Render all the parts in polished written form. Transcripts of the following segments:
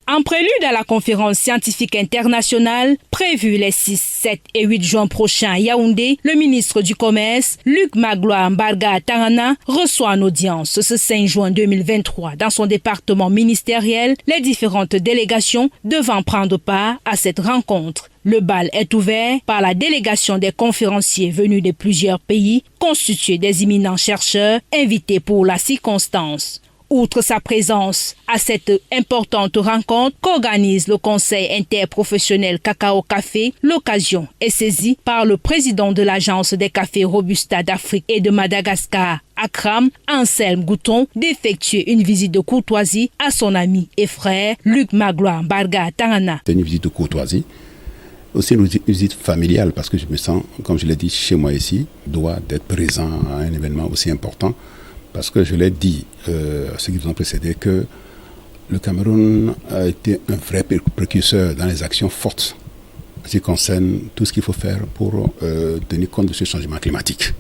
En prélude à la conférence scientifique internationale prévue les 6, 7 et 8 juin prochains à Yaoundé, le ministre du Commerce, Luc Magloire Mbarga Tangana, reçoit en audience ce 5 juin 2023 dans son département ministériel les différentes délégations devant prendre part à cette rencontre. Le bal est ouvert par la délégation des conférenciers venus de plusieurs pays, constitués des éminents chercheurs invités pour la circonstance. Outre sa présence à cette importante rencontre qu'organise le Conseil interprofessionnel Cacao Café, l'occasion est saisie par le président de l'Agence des cafés Robusta d'Afrique et de Madagascar, Akram Anselme Gouton, d'effectuer une visite de courtoisie à son ami et frère Luc Magloire Mbarga Tangana. C'est une visite de courtoisie, aussi une visite familiale parce que je me sens, comme je l'ai dit, chez moi ici, doit être présent à un événement aussi important. Parce que je l'ai dit à ceux qui vous ont précédé que le Cameroun a été un vrai précurseur dans les actions fortes en ce qui concerne tout ce qu'il faut faire pour tenir compte de ce changement climatique.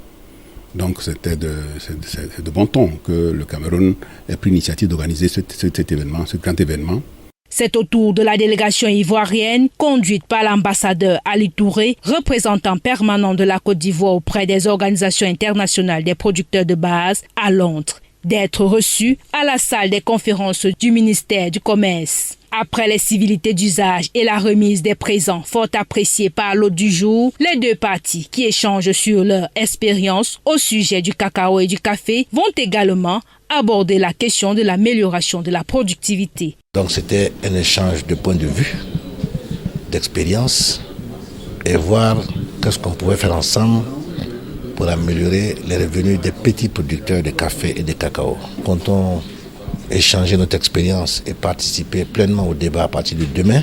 Donc c'est de bon ton que le Cameroun ait pris l'initiative d'organiser cet événement, ce grand événement. C'est au tour de la délégation ivoirienne, conduite par l'ambassadeur Ali Touré, représentant permanent de la Côte d'Ivoire auprès des organisations internationales des producteurs de base à Londres, d'être reçu à la salle des conférences du ministère du Commerce. Après les civilités d'usage et la remise des présents fort appréciés par l'hôte du jour, les deux parties qui échangent sur leur expérience au sujet du cacao et du café vont également aborder la question de l'amélioration de la productivité. Donc c'était un échange de points de vue, d'expérience et voir qu'est-ce qu'on pouvait faire ensemble pour améliorer les revenus des petits producteurs de café et de cacao. Comptons échanger notre expérience et participer pleinement au débat à partir de demain,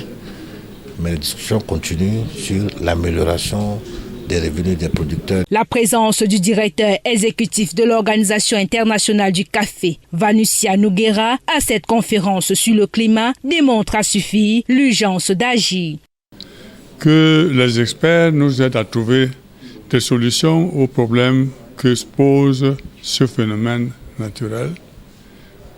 mais la discussion continue sur l'amélioration des revenus des producteurs. La présence du directeur exécutif de l'Organisation internationale du café, Vanussia Noguera, à cette conférence sur le climat démontre à suffire l'urgence d'agir. Que les experts nous aident à trouver des solutions aux problèmes que pose ce phénomène naturel.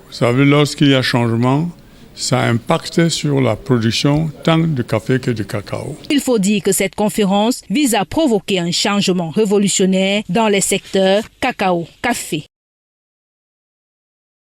Vous savez, lorsqu'il y a changement, ça impacte sur la production tant de café que de cacao. Il faut dire que cette conférence vise à provoquer un changement révolutionnaire dans les secteurs cacao, café.